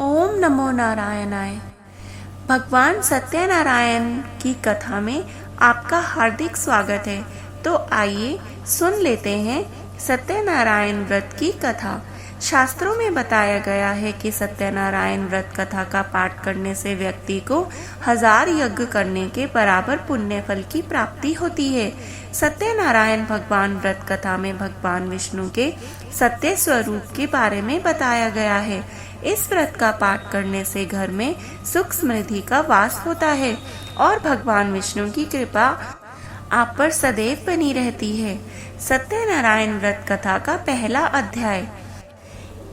ओम नमो नारायणाय। भगवान सत्यनारायण की कथा में आपका हार्दिक स्वागत है। तो आइए सुन लेते हैं सत्यनारायण व्रत की कथा। शास्त्रों में बताया गया है कि सत्यनारायण व्रत कथा का पाठ करने से व्यक्ति को 1000 यज्ञ करने के बराबर पुण्य फल की प्राप्ति होती है। सत्यनारायण भगवान व्रत कथा में भगवान विष्णु के सत्य स्वरूप के बारे में बताया गया है। इस व्रत का पाठ करने से घर में सुख समृद्धि का वास होता है और भगवान विष्णु की कृपा आप पर सदैव बनी रहती है। सत्यनारायण व्रत कथा का पहला अध्याय।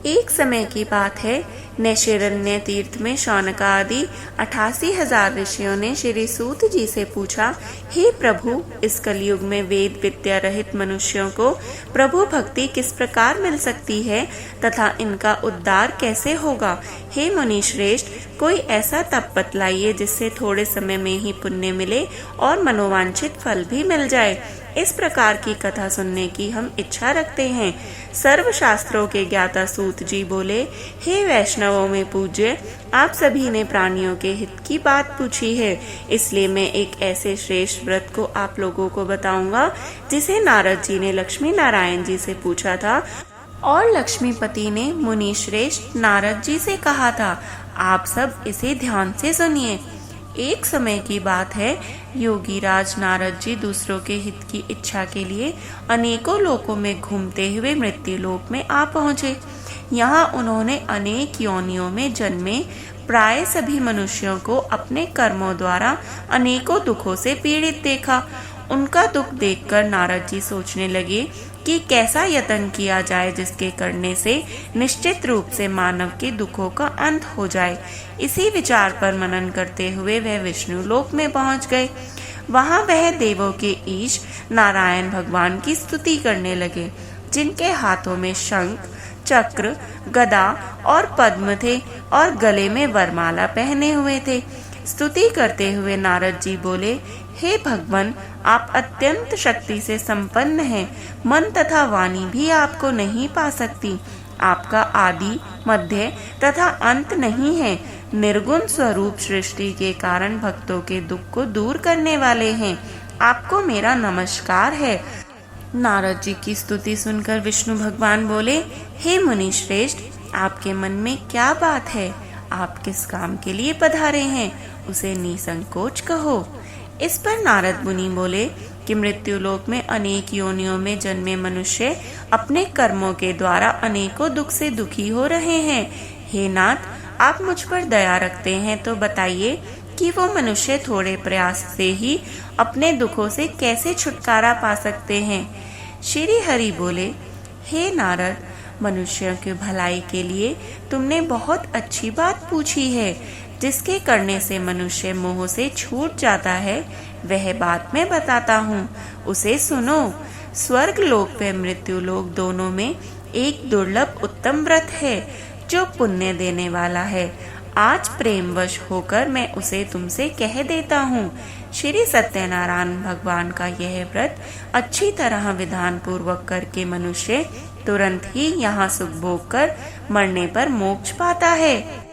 एक समय की बात है, नैशिरण्य तीर्थ में शौनक आदि 88,000 ऋषियों ने श्री सूत जी से पूछा, हे प्रभु, इस कलयुग में वेद विद्या रहित मनुष्यों को प्रभु भक्ति किस प्रकार मिल सकती है तथा इनका उद्धार कैसे होगा। हे मुनि श्रेष्ठ, कोई ऐसा तप बतलाइए जिससे थोड़े समय में ही पुण्य मिले और मनोवांछित फल भी मिल जाए। इस प्रकार की कथा सुनने की हम इच्छा रखते हैं। सर्व शास्त्रों के ज्ञाता सूत जी बोले, हे वैष्णवों में पूज्य, आप सभी ने प्राणियों के हित की बात पूछी है, इसलिए मैं एक ऐसे श्रेष्ठ व्रत को आप लोगों को बताऊंगा जिसे नारद जी ने लक्ष्मी नारायण जी से पूछा था और लक्ष्मीपति ने मुनि श्रेष्ठ नारद जी से कहा था। आप सब इसे ध्यान से सुनिए। एक समय की बात है, योगी राज नारद जी दूसरों के हित की इच्छा के लिए अनेकों लोकों में घूमते हुए मृत्यु लोक में आ पहुँचे। यहाँ उन्होंने अनेक योनियों में जन्मे प्राय सभी मनुष्यों को अपने कर्मों द्वारा अनेकों दुखों से पीड़ित देखा। उनका दुख देखकर नारद जी सोचने लगे कि कैसा यत्न किया जाए जिसके करने से निश्चित रूप से मानव के दुखों का अंत हो जाए। इसी विचार पर मनन करते हुए वह विष्णु लोक में पहुंच गए। वहां वह देवों के ईश नारायण भगवान की स्तुति करने लगे, जिनके हाथों में शंख, चक्र, गदा और पद्म थे और गले में वरमाला पहने हुए थे। स्तुति करते हुए नारद जी बोले, हे भगवान, आप अत्यंत शक्ति से संपन्न हैं। मन तथा वाणी भी आपको नहीं पा सकती। आपका आदि, मध्य तथा अंत नहीं है। निर्गुण स्वरूप सृष्टि के कारण भक्तों के दुख को दूर करने वाले हैं। आपको मेरा नमस्कार है। नारद जी की स्तुति सुनकर विष्णु भगवान बोले, हे मुनि श्रेष्ठ, आपके मन में क्या बात है? आप किस काम के लिए पधारे हैं? उसे निसंकोच कहो। इस पर नारद मुनि बोले कि मृत्युलोक में अनेक योनियों में जन्मे मनुष्य अपने कर्मों के द्वारा अनेकों दुख से दुखी हो रहे हैं। हे नाथ, आप मुझ पर दया रखते हैं तो बताइए कि वो मनुष्य थोड़े प्रयास से ही अपने दुखों से कैसे छुटकारा पा सकते हैं। श्री हरि बोले, हे नारद, मनुष्यों की भलाई के लिए तुमने बहुत अच्छी बात पूछी है। जिसके करने से मनुष्य मोह से छूट जाता है, वह बात मैं बताता हूँ, उसे सुनो। स्वर्ग लोक व मृत्यु लोक दोनों में एक दुर्लभ उत्तम व्रत है जो पुण्य देने वाला है। आज प्रेमवश होकर मैं उसे तुमसे कह देता हूँ। श्री सत्यनारायण भगवान का यह व्रत अच्छी तरह विधान पूर्वक करके मनुष्य तुरंत ही यहाँ सुख भोग कर मरने पर मोक्ष पाता है।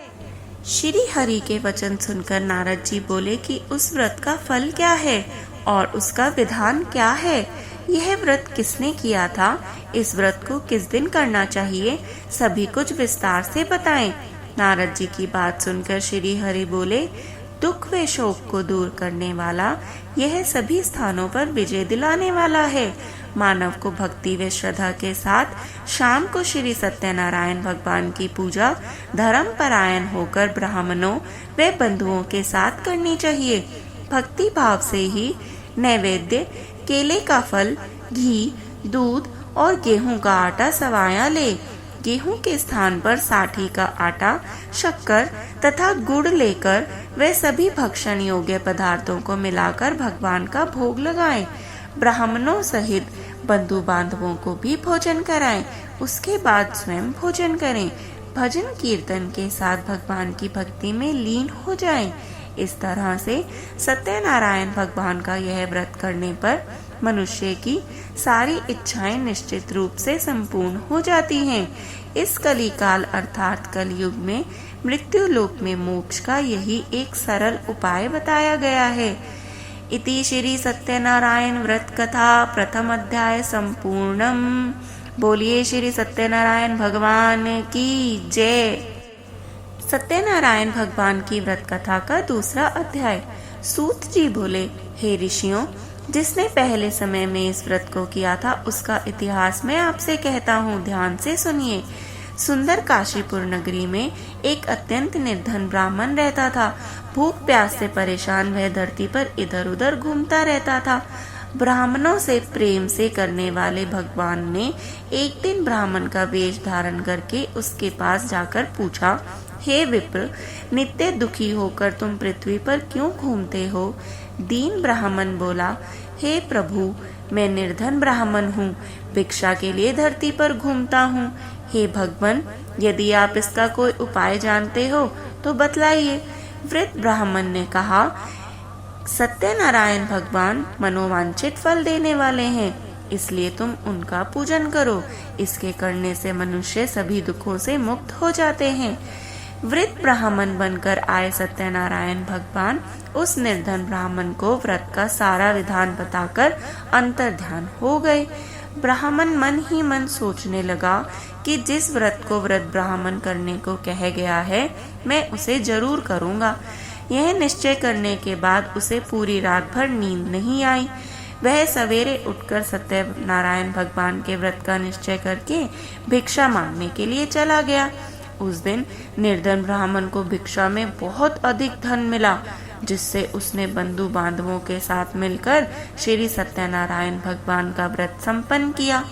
श्री हरि के वचन सुनकर नारद जी बोले कि उस व्रत का फल क्या है और उसका विधान क्या है। यह व्रत किसने किया था? इस व्रत को किस दिन करना चाहिए? सभी कुछ विस्तार से बताएं। नारद जी की बात सुनकर श्री हरि बोले, दुख व शोक को दूर करने वाला, यह सभी स्थानों पर विजय दिलाने वाला है। मानव को भक्ति व श्रद्धा के साथ शाम को श्री सत्यनारायण भगवान की पूजा धर्म परायण होकर ब्राह्मणों व बंधुओं के साथ करनी चाहिए। भक्ति भाव से ही नैवेद्य, केले का फल, घी, दूध और गेहूं का आटा सवाया ले। गेहूं के स्थान पर साठी का आटा, शक्कर तथा गुड़ लेकर वे सभी भक्षण योग्य पदार्थों को मिलाकर भगवान का भोग लगाएं। ब्राह्मणों सहित बंधु बांधवों को भी भोजन कराएं। उसके बाद स्वयं भोजन करें। भजन कीर्तन के साथ भगवान की भक्ति में लीन हो जाएं। इस तरह से सत्यनारायण भगवान का यह व्रत करने पर मनुष्य की सारी इच्छाएं निश्चित रूप से संपूर्ण हो जाती हैं। इस कलिकाल अर्थात कलयुग में मृत्यु लोक में मोक्ष का यही एक सरल उपाय बताया गया है। इति श्री सत्यनारायण व्रत कथा प्रथम अध्याय संपूर्णम। बोलिए श्री सत्यनारायण भगवान की जय। सत्यनारायण भगवान की व्रत कथा का दूसरा अध्याय। सूत जी बोले, हे ऋषियों, जिसने पहले समय में इस व्रत को किया था उसका इतिहास मैं आपसे कहता हूँ, ध्यान से सुनिए। सुंदर काशीपुर नगरी में एक अत्यंत निर्धन ब्राह्मण रहता था। भूख प्यास से परेशान वह धरती पर इधर उधर घूमता रहता था। ब्राह्मणों से प्रेम से करने वाले भगवान ने एक दिन ब्राह्मण का वेश धारण करके उसके पास जाकर पूछा, हे विप्र, नित्य दुखी होकर तुम पृथ्वी पर क्यों घूमते हो? दीन ब्राह्मण बोला, हे प्रभु, मैं निर्धन ब्राह्मण हूँ, भिक्षा के लिए धरती पर घूमता हूँ। हे भगवान, यदि आप इसका कोई उपाय जानते हो तो बतलाइए। वृद्ध ब्राह्मण ने कहा, सत्यनारायण भगवान मनोवांछित फल देने वाले हैं, इसलिए तुम उनका पूजन करो। इसके करने से मनुष्य सभी दुखों से मुक्त हो जाते हैं। वृद्ध ब्राह्मण बनकर आए सत्यनारायण भगवान उस निर्धन ब्राह्मण को व्रत का सारा विधान बताकर अंतर्ध्यान हो गए। ब्राह्मण मन ही मन सोचने लगा कि जिस व्रत को व्रत ब्राह्मण करने को कह गया है, मैं उसे जरूर करूँगा। यह निश्चय करने के बाद उसे पूरी रात भर नींद नहीं आई। वह सवेरे उठकर सत्यनारायण भगवान के व्रत का निश्चय करके भिक्षा मांगने के लिए चला गया। उस दिन निर्धन ब्राह्मण को भिक्षा में बहुत अधिक धन मिला, जिससे उसने बंधु बांधवों के साथ मिलकर श्री सत्यनारायण भगवान का व्रत संपन्न किया।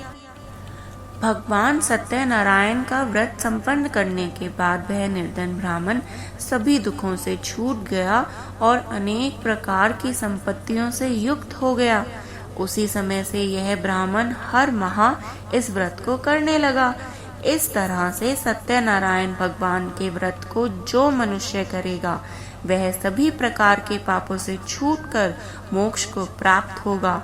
भगवान सत्यनारायण का व्रत संपन्न करने के बाद वह निर्धन ब्राह्मण सभी दुखों से छूट गया और अनेक प्रकार की संपत्तियों से युक्त हो गया। उसी समय से यह ब्राह्मण हर माह इस व्रत को करने लगा। इस तरह से सत्यनारायण भगवान के व्रत को जो मनुष्य करेगा वह सभी प्रकार के पापों से छूटकर मोक्ष को प्राप्त होगा।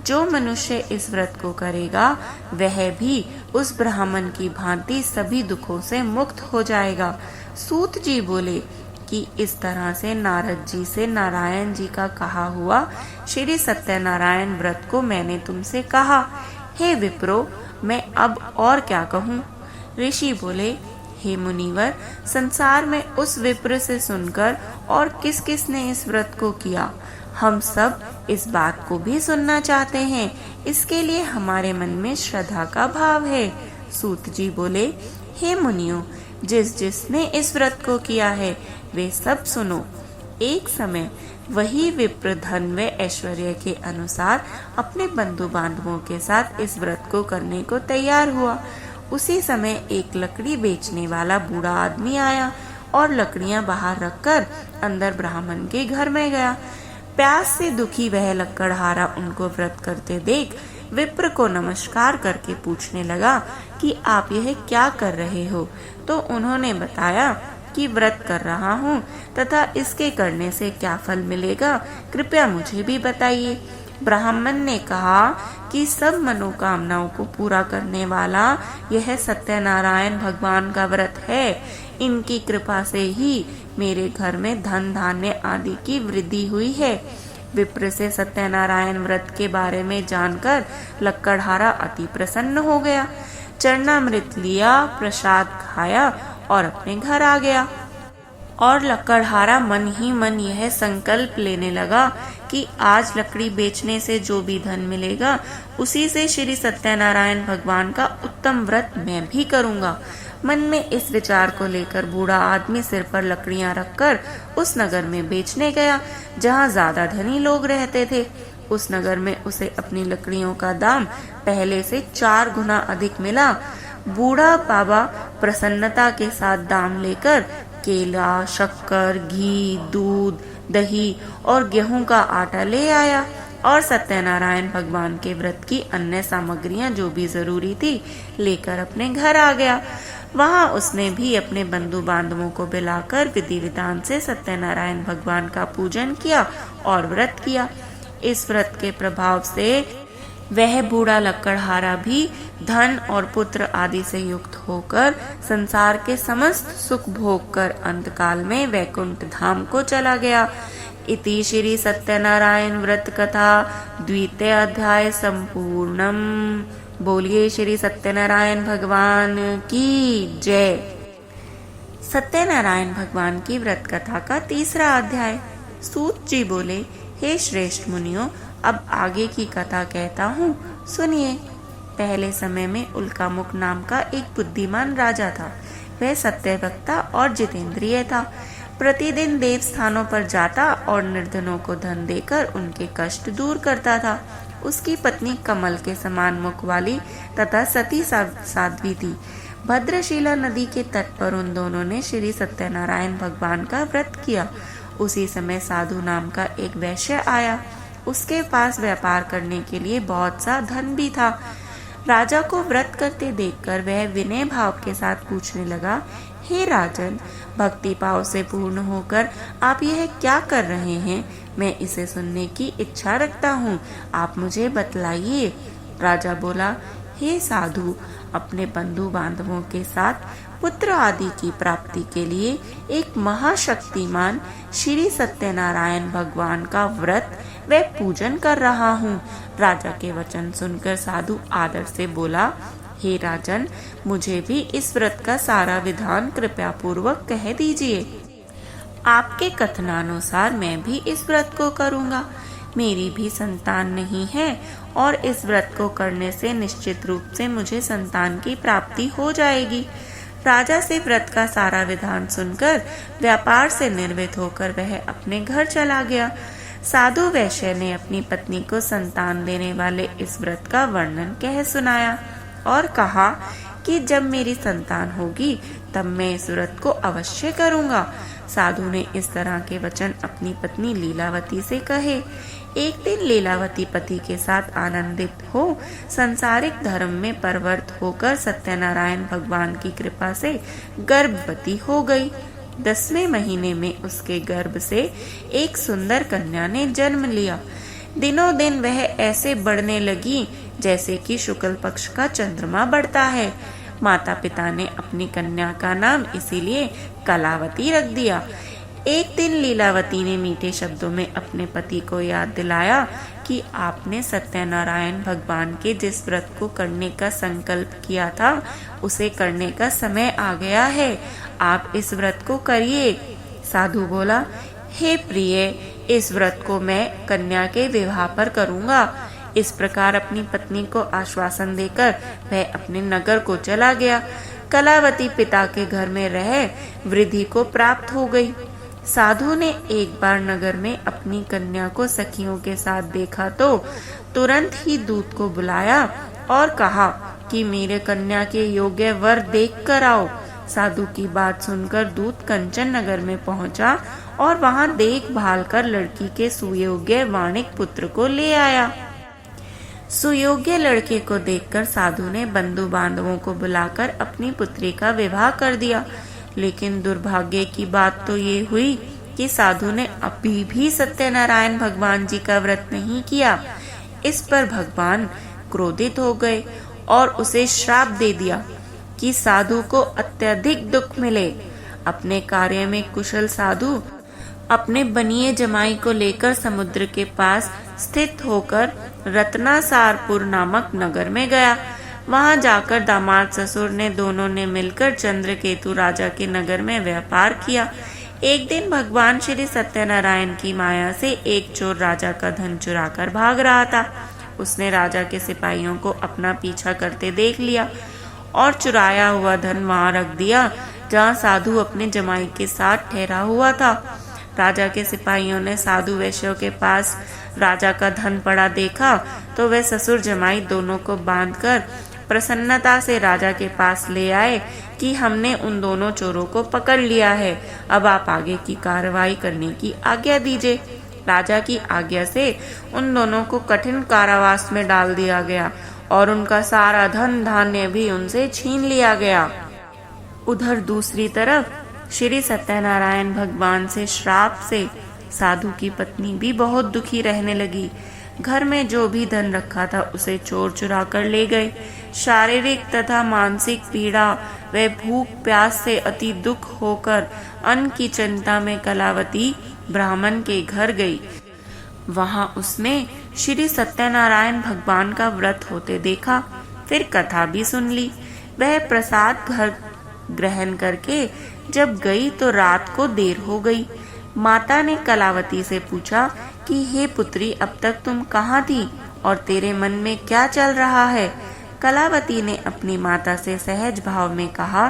जो मनुष्य इस व्रत को करेगा वह भी उस ब्राह्मण की भांति सभी दुखों से मुक्त हो जाएगा। सूत जी बोले कि इस तरह से नारद जी से नारायण जी का कहा हुआ श्री सत्यनारायण व्रत को मैंने तुमसे कहा। हे विप्रो, मैं अब और क्या कहूँ? ऋषि बोले, हे मुनिवर, संसार में उस विप्र से सुनकर और किस किस ने इस व्रत को किया, हम सब इस बात को भी सुनना चाहते हैं। इसके लिए हमारे मन में श्रद्धा का भाव है। सूत जी बोले, हे मुनियों, जिसने इस व्रत को किया है वे सब सुनो। एक समय वही विप्र धन व ऐश्वर्य के अनुसार अपने बंधु बांधवों के साथ इस व्रत को करने को तैयार हुआ। उसी समय एक लकड़ी बेचने वाला बूढ़ा आदमी आया और लकड़ियां बाहर रखकर अंदर ब्राह्मण के घर में गया। प्यास से दुखी वह लकड़हारा उनको व्रत करते देख विप्र को नमस्कार करके पूछने लगा कि आप यह क्या कर रहे हो? तो उन्होंने बताया कि व्रत कर रहा हूँ तथा इसके करने से क्या फल मिलेगा, कृपया मुझे भी बताइए। ब्राह्मण ने कहा कि सब मनोकामनाओं को पूरा करने वाला यह सत्यनारायण भगवान का व्रत है। इनकी कृपा से ही मेरे घर में धन धान्य आदि की वृद्धि हुई है। विप्र से सत्यनारायण व्रत के बारे में जानकर लक्कड़हारा अति प्रसन्न हो गया। चरणामृत लिया, प्रसाद खाया और अपने घर आ गया। और लक्कड़हारा मन ही मन यह संकल्प लेने लगा कि आज लकड़ी बेचने से जो भी धन मिलेगा उसी से श्री सत्यनारायण भगवान का उत्तम व्रत मैं भी करूंगा। मन में इस विचार को लेकर बूढ़ा आदमी सिर पर लकड़ियां रखकर उस नगर में बेचने गया जहां ज्यादा धनी लोग रहते थे। उस नगर में उसे अपनी लकड़ियों का दाम पहले से 4 गुना अधिक मिला। बूढ़ा बाबा प्रसन्नता के साथ दाम लेकर केला, शक्कर, घी, दूध, दही और गेहूं का आटा ले आया और सत्यनारायण भगवान के व्रत की अन्य सामग्रियां जो भी जरूरी थी लेकर अपने घर आ गया। वहां उसने भी अपने बंधु बांधवों को बुलाकर विधि विधान से सत्यनारायण भगवान का पूजन किया और व्रत किया। इस व्रत के प्रभाव से वह बूढ़ा लकड़हारा भी धन और पुत्र आदि से युक्त होकर संसार के समस्त सुख भोग कर अंतकाल में वैकुंठ धाम को चला गया। इति श्री सत्यनारायण व्रत कथा द्वितीय अध्याय संपूर्णम। बोलिए श्री सत्यनारायण भगवान की जय। सत्यनारायण भगवान की व्रत कथा का तीसरा अध्याय। सूत जी बोले, हे श्रेष्ठ मुनियों, अब आगे की कथा कहता हूँ, सुनिए। पहले समय में उल्कामुख नाम का एक बुद्धिमान राजा था। वह सत्यवक्ता और जितेंद्रिय था। प्रतिदिन देव स्थानों पर जाता और निर्धनों को धन देकर उनके कष्ट दूर करता था। उसकी पत्नी कमल के समान मुख वाली तथा सती साध्वी थी। भद्रशिला नदी के तट पर उन दोनों ने श्री सत्यनारायण भगवान का व्रत किया। उसी समय साधु नाम का एक वैश्य आया। उसके पास व्यापार करने के लिए बहुत सा धन भी था। राजा को व्रत करते देखकर वह विनय भाव के साथ पूछने लगा, हे राजन, भक्ति भाव से पूर्ण होकर आप यह क्या कर रहे हैं? मैं इसे सुनने की इच्छा रखता हूँ, आप मुझे बतलाइए। राजा बोला, हे साधु, अपने बंधु बांधवों के साथ पुत्र आदि की प्राप्ति के लिए एक महाशक्तिमान श्री सत्यनारायण भगवान का व्रत व पूजन कर रहा हूँ। राजा के वचन सुनकर साधु आदर से बोला, हे राजन, मुझे भी इस व्रत का सारा विधान कृपया पूर्वक कह दीजिए। आपके कथनानुसार मैं भी इस व्रत को करूँगा। मेरी भी संतान नहीं है और इस व्रत को करने से निश्चित रूप से मुझे संतान की प्राप्ति हो जाएगी। राजा से व्रत का सारा विधान सुनकर व्यापार से निर्वित होकर वह अपने घर चला गया। साधु वैश्य ने अपनी पत्नी को संतान देने वाले इस व्रत का वर्णन कह सुनाया और कहा कि जब मेरी संतान होगी तब मैं इस व्रत को अवश्य करूँगा। साधु ने इस तरह के वचन अपनी पत्नी लीलावती से कहे। एक दिन लीलावती पति के साथ आनंदित हो संसारिक धर्म में परवर्त होकर सत्यनारायण भगवान की कृपा से गर्भवती हो गई। 10वें महीने में उसके गर्भ से एक सुंदर कन्या ने जन्म लिया। दिनों दिन वह ऐसे बढ़ने लगी जैसे कि शुक्ल पक्ष का चंद्रमा बढ़ता है। माता पिता ने अपनी कन्या का नाम इसीलिए कलावती रख दिया। एक दिन लीलावती ने मीठे शब्दों में अपने पति को याद दिलाया कि आपने सत्यनारायण भगवान के जिस व्रत को करने का संकल्प किया था उसे करने का समय आ गया है, आप इस व्रत को करिए। साधु बोला, हे प्रिय, इस व्रत को मैं कन्या के विवाह पर करूँगा। इस प्रकार अपनी पत्नी को आश्वासन देकर वह अपने नगर को चला गया। कलावती पिता के घर में रह वृद्धि को प्राप्त हो गई। साधु ने एक बार नगर में अपनी कन्या को सखियों के साथ देखा तो तुरंत ही दूत को बुलाया और कहा कि मेरे कन्या के योग्य वर देख कर आओ। साधु की बात सुनकर दूत कंचन नगर में पहुंचा और वहां देखभाल कर लड़की के सुयोग्य वाणिक पुत्र को ले आया। सुयोग्य लड़के को देखकर साधु ने बंधु बांधवों को बुलाकर अपनी पुत्री का विवाह कर दिया। लेकिन दुर्भाग्य की बात तो ये हुई कि साधु ने अभी भी सत्यनारायण भगवान जी का व्रत नहीं किया। इस पर भगवान क्रोधित हो गए और उसे श्राप दे दिया कि साधु को अत्यधिक दुख मिले। अपने कार्य में कुशल साधु अपने बनिए जमाई को लेकर समुद्र के पास स्थित होकर रत्नासारपुर नामक नगर में गया। वहां जाकर दामाद ससुर ने दोनों ने मिलकर चंद्रकेतु राजा के नगर में व्यापार किया। एक दिन भगवान श्री सत्यनारायण की माया से एक चोर राजा का धन चुराकर भाग रहा था। उसने राजा के सिपाहियों को अपना पीछा करते देख लिया और चुराया हुआ धन वहां रख दिया जहां साधु अपने जमाई के साथ ठहरा हुआ था। राजा के सिपाहियों ने साधु वैश्यों के पास राजा का धन पड़ा देखा तो वे ससुर जमाई दोनों को बांधकर प्रसन्नता से राजा के पास ले आए कि हमने उन दोनों चोरों को पकड़ लिया है, अब आप आगे की कार्रवाई करने की आज्ञा दीजिए। राजा की आज्ञा से उन दोनों को कठिन कारावास में डाल दिया गया और उनका सारा धन धान्य भी उनसे छीन लिया गया। उधर दूसरी तरफ श्री सत्यनारायण भगवान से श्राप से साधु की पत्नी भी बहुत दुखी रहने लगी। घर में जो भी धन रखा था उसे चोर चुरा कर ले गए। शारीरिक तथा मानसिक पीड़ा व भूख प्यास से अति दुख होकर अन्न की चिंता में कलावती ब्राह्मण के घर गई। वहां उसने श्री सत्यनारायण भगवान का व्रत होते देखा। फिर कथा भी सुन ली। वह प्रसाद घर ग्रहण करके जब गई तो रात को देर हो गई। माता ने कलावती से पूछा कि हे पुत्री, अब तक तुम कहाँ थी और तेरे मन में क्या चल रहा है? कलावती ने अपनी माता से सहज भाव में कहा,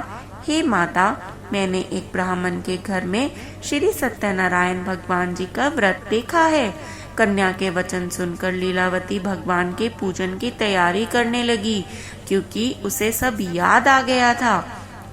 हे माता, मैंने एक ब्राह्मण के घर में श्री सत्यनारायण भगवान जी का व्रत देखा है। कन्या के वचन सुनकर लीलावती भगवान के पूजन की तैयारी करने लगी, क्योंकि उसे सब याद आ गया था।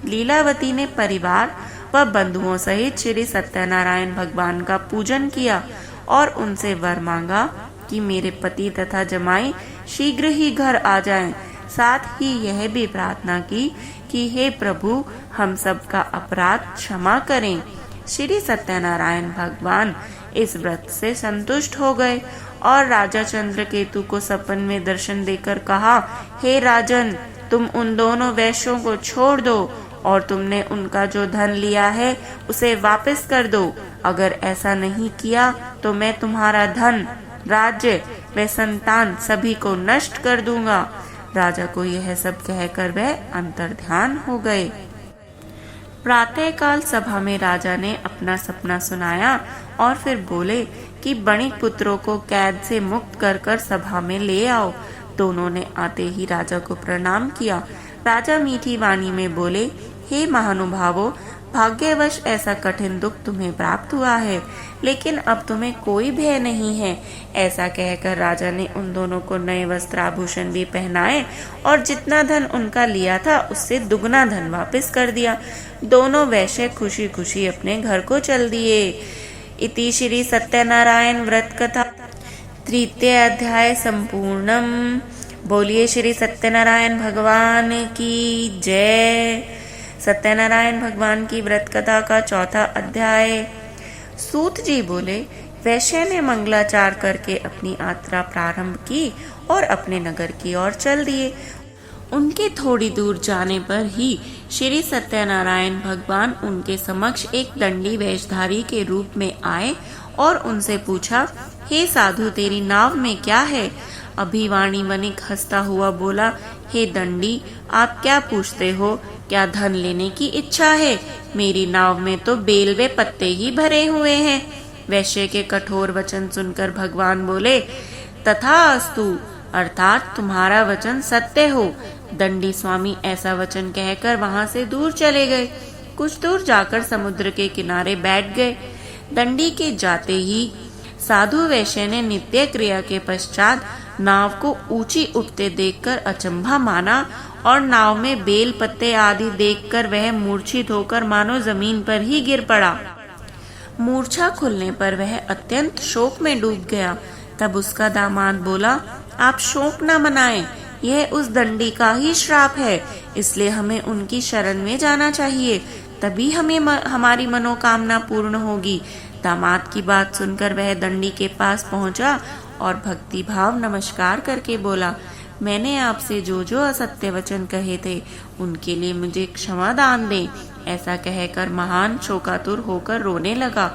लीलावती ने परिवार व बंधुओं सहित श्री सत्यनारायण भगवान का पूजन किया और उनसे वर मांगा कि मेरे पति तथा जमाई शीघ्र ही घर आ जाएं। साथ ही यह भी प्रार्थना की कि हे प्रभु, हम सब का अपराध क्षमा करें। श्री सत्यनारायण भगवान इस व्रत से संतुष्ट हो गए और राजा चंद्रकेतु को सपन में दर्शन देकर कहा, हे राजन, तुम उन दोनों वैश्यों को छोड़ दो और तुमने उनका जो धन लिया है उसे वापस कर दो। अगर ऐसा नहीं किया तो मैं तुम्हारा धन, राज्य व संतान सभी को नष्ट कर दूंगा। राजा को यह सब कहकर वह अंतर्ध्यान हो गए। प्रातःकाल सभा में राजा ने अपना सपना सुनाया और फिर बोले कि बणिक पुत्रों को कैद से मुक्त कर कर सभा में ले आओ। दोनों ने आते ही राजा को प्रणाम किया। राजा मीठी वाणी में बोले, हे महानुभावों, भाग्यवश ऐसा कठिन दुख तुम्हें प्राप्त हुआ है, लेकिन अब तुम्हें कोई भय नहीं है। ऐसा कहकर राजा ने उन दोनों को नए वस्त्राभूषण भी पहनाए और जितना धन उनका लिया था उससे दुगना धन वापस कर दिया। दोनों वैश्य खुशी खुशी अपने घर को चल दिए। इति श्री सत्यनारायण व्रत कथा तृतीय अध्याय संपूर्णम। बोलिए श्री सत्यनारायण भगवान की जय। सत्यनारायण भगवान की व्रत कथा का चौथा अध्याय। सूत जी बोले, वैश्य ने मंगलाचार करके अपनी यात्रा प्रारंभ की और अपने नगर की ओर चल दिए। उनके थोड़ी दूर जाने पर ही श्री सत्यनारायण भगवान उनके समक्ष एक दंडी वेशधारी के रूप में आए और उनसे पूछा, हे साधु, तेरी नाव में क्या है? अभिवाणी वणिक हंसता हुआ बोला, हे दंडी, आप क्या पूछते हो? क्या धन लेने की इच्छा है? मेरी नाव में तो बेल व पत्ते ही भरे हुए हैं। वैश्य के कठोर वचन सुनकर भगवान बोले, तथास्तु, अर्थात तुम्हारा वचन सत्य हो। दंडी स्वामी ऐसा वचन कहकर वहां से दूर चले गए। कुछ दूर जाकर समुद्र के किनारे बैठ गए। दंडी के जाते ही साधु वैश्य ने नित्य क्रिया के पश्चात नाव को ऊंची उठते देखकर अचंभा माना और नाव में बेल पत्ते आदि देखकर वह मूर्छित होकर मानो जमीन पर ही गिर पड़ा। मूर्छा खुलने पर वह अत्यंत शोक में डूब गया। तब उसका दामाद बोला, आप शोक न मनाएं, यह उस दंडी का ही श्राप है, इसलिए हमें उनकी शरण में जाना चाहिए, तभी हमें हमारी मनोकामना पूर्ण होगी। दामाद की बात सुनकर वह दंडी के पास पहुंचा और भक्ति भाव नमस्कार करके बोला, मैंने आपसे जो जो असत्य वचन कहे थे उनके लिए मुझे क्षमा दान दें। ऐसा कहकर महान शोकातुर होकर रोने लगा।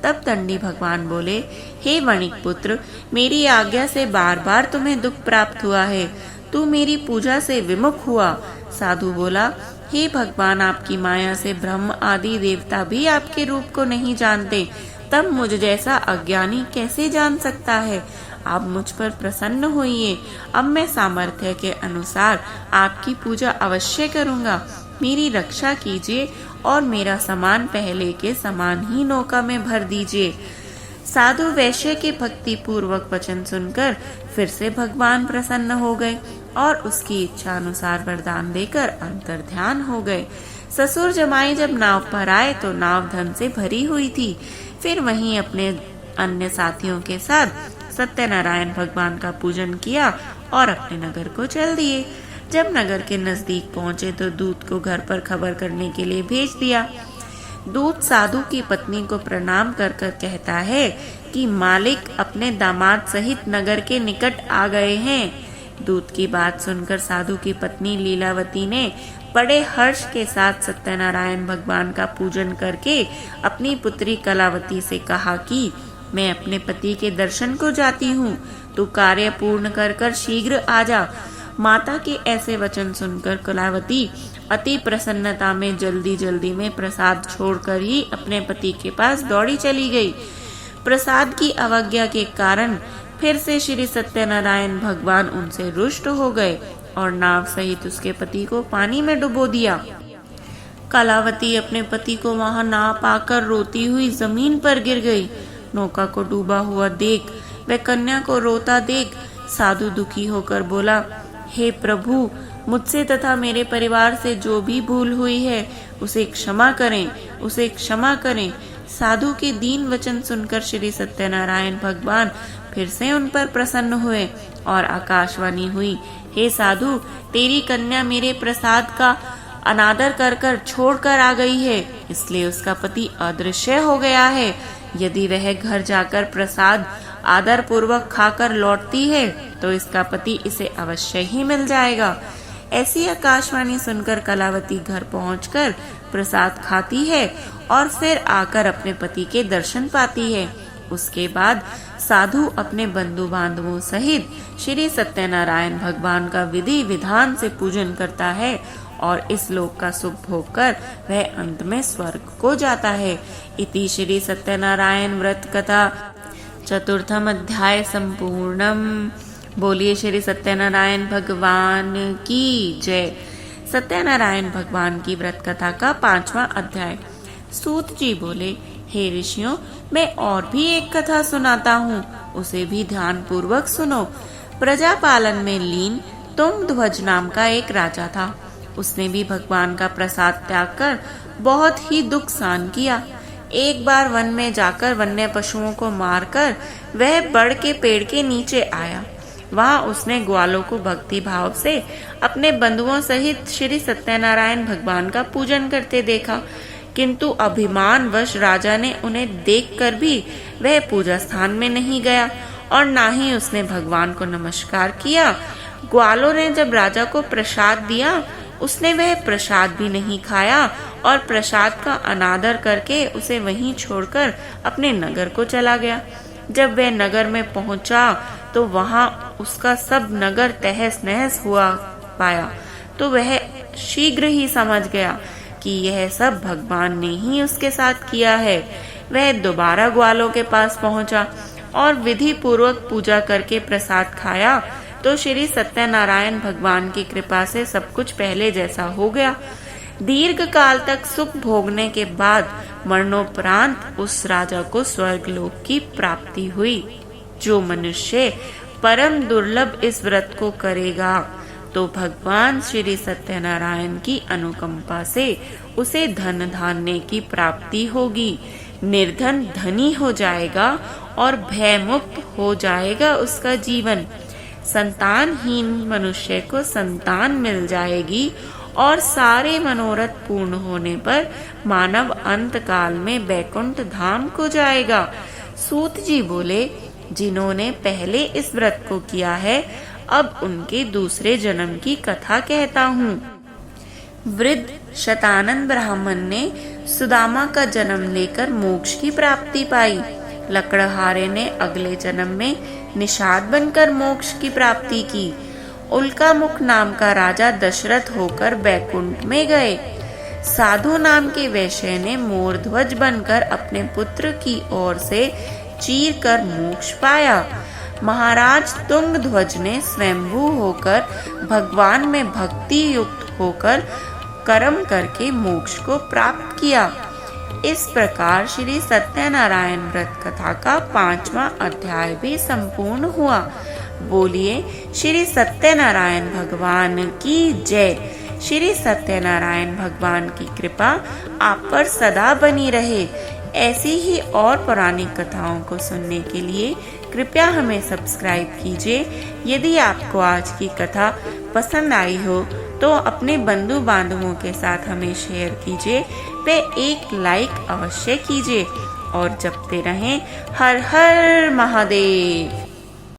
तब दंडी भगवान बोले, हे वणिक पुत्र, मेरी आज्ञा से बार बार तुम्हें दुख प्राप्त हुआ है, तू मेरी पूजा से विमुख हुआ। साधु बोला, हे भगवान, आपकी माया से ब्रह्म आदि देवता भी आपके रूप को नहीं जानते, तब मुझ जैसा अज्ञानी कैसे जान सकता है? आप मुझ पर प्रसन्न होइए। अब मैं सामर्थ्य के अनुसार आपकी पूजा अवश्य करूंगा। मेरी रक्षा कीजिए और मेरा सामान पहले के समान ही नौका में भर दीजिए। साधु वैश्य के भक्ति पूर्वक वचन सुनकर फिर से भगवान प्रसन्न हो गए और उसकी इच्छा अनुसार वरदान देकर अंतर्ध्यान हो गए। ससुर जमाई जब नाव पर आए तो नाव धन से भरी हुई थी। फिर वहीं अपने अन्य साथियों के साथ सत्यनारायण भगवान का पूजन किया और अपने नगर को चल दिए। जब नगर के नजदीक पहुंचे तो दूत को घर पर खबर करने के लिए भेज दिया। दूत साधु की पत्नी को प्रणाम कर कर कहता है कि मालिक अपने दामाद सहित नगर के निकट आ गए हैं। दूत की बात सुनकर साधु की पत्नी लीलावती ने बड़े हर्ष के साथ सत्यनारायण भगवान का पूजन करके अपनी पुत्री कलावती से कहा कि मैं अपने पति के दर्शन को जाती हूँ, तू कार्य पूर्ण कर कर शीघ्र आ जा। माता के ऐसे वचन सुनकर कलावती अति प्रसन्नता में जल्दी जल्दी में प्रसाद छोड़कर ही अपने पति के पास दौड़ी चली गई। प्रसाद की अवज्ञा के कारण फिर से श्री सत्यनारायण भगवान उनसे रुष्ट हो गए और नाव सहित उसके पति को पानी में डुबो दिया। कलावती अपने पति को वहां ना पाकर रोती हुई जमीन पर गिर गई। नौका को डूबा हुआ देख वह कन्या को रोता देख साधु दुखी होकर बोला, हे प्रभु, मुझसे तथा मेरे परिवार से जो भी भूल हुई है उसे क्षमा करें, उसे क्षमा करें। साधु के दीन वचन सुनकर श्री सत्यनारायण भगवान फिर से उन पर प्रसन्न हुए और आकाशवाणी हुई, हे साधु, तेरी कन्या मेरे प्रसाद का अनादर कर कर छोड़ कर आ गई है, इसलिए उसका पति अदृश्य हो गया है। यदि वह घर जाकर प्रसाद आदर पूर्वक खाकर लौटती है तो इसका पति इसे अवश्य ही मिल जाएगा। ऐसी आकाशवाणी सुनकर कलावती घर पहुंचकर प्रसाद खाती है और फिर आकर अपने पति के दर्शन पाती है। उसके बाद साधु अपने बंधु बांधवों सहित श्री सत्यनारायण भगवान का विधि विधान से पूजन करता है और इस लोक का सुख भोग कर वह अंत में स्वर्ग को जाता है। इति श्री सत्यनारायण व्रत कथा चतुर्थम अध्याय संपूर्णम। बोलिए श्री सत्यनारायण भगवान की जय। सत्यनारायण भगवान की व्रत कथा का 5वां अध्याय। सूत जी बोले, हे ऋषियों, मैं और भी एक कथा सुनाता हूँ, उसे भी ध्यान पूर्वक सुनो। प्रजा पालन में लीन तुंगध्वज नाम का एक राजा था। उसने भी भगवान का प्रसाद त्याग कर बहुत ही दुख सहन किया। एक बार वन में जाकर वन्य पशुओं को मारकर वह बड़ के पेड़ के नीचे आया। वहां उसने ग्वालों को भक्ति भाव से अपने बंधुओं सहित श्री सत्यनारायण भगवान का पूजन करते देखा, किंतु अभिमानवश राजा ने उन्हें देखकर भी वह पूजा स्थान में नहीं गया और ना ही उसने भगवान को नमस्कार किया। ग्वालों ने जब राजा को प्रसाद दिया, उसने वह प्रसाद भी नहीं खाया और प्रसाद का अनादर करके उसे वहीं छोड़कर अपने नगर को चला गया। जब वह नगर में पहुंचा तो वहां उसका सब नगर तहस नहस हुआ पाया, तो वह शीघ्र ही समझ गया कि यह सब भगवान ने ही उसके साथ किया है। वह दोबारा ग्वालों के पास पहुंचा और विधि पूर्वक पूजा करके प्रसाद खाया तो श्री सत्यनारायण भगवान की कृपा से सब कुछ पहले जैसा हो गया। दीर्घ काल तक सुख भोगने के बाद मरणोपरांत उस राजा को स्वर्गलोक की प्राप्ति हुई। जो मनुष्य परम दुर्लभ इस व्रत को करेगा तो भगवान श्री सत्यनारायण की अनुकंपा से उसे धन धान्य की प्राप्ति होगी, निर्धन धनी हो जाएगा और भयमुक्त हो जाएगा उसका जीवन। संतानहीन मनुष्य को संतान मिल जाएगी और सारे मनोरथ पूर्ण होने पर मानव अंत काल में बैकुंठ धाम को जाएगा। सूत जी बोले, जिन्होंने पहले इस व्रत को किया है, अब उनके दूसरे जन्म की कथा कहता हूँ। वृद्ध शतानन ब्राह्मण ने सुदामा का जन्म लेकर मोक्ष की प्राप्ति पाई। लकड़हारे ने अगले जन्म में निषाद बनकर मोक्ष की प्राप्ति की। उल्कामुख नाम का राजा दशरथ होकर बैकुंठ में गए। साधु नाम के वैश्य ने मोरध्वज बनकर अपने पुत्र की ओर से चीर कर मोक्ष पाया। महाराज तुंगध्वज ने स्वयंभू होकर भगवान में भक्ति युक्त होकर कर्म करके मोक्ष को प्राप्त किया। इस प्रकार श्री सत्यनारायण व्रत कथा का 5वां अध्याय भी संपूर्ण हुआ। बोलिए श्री सत्यनारायण भगवान की जय। श्री सत्यनारायण भगवान की कृपा आप पर सदा बनी रहे। ऐसी ही और पौराणिक कथाओं को सुनने के लिए कृपया हमें सब्सक्राइब कीजिए। यदि आपको आज की कथा पसंद आई हो तो अपने बंधु बांधवों के साथ हमें शेयर कीजिए। वे एक लाइक अवश्य कीजिए और जपते रहें हर हर महादेव।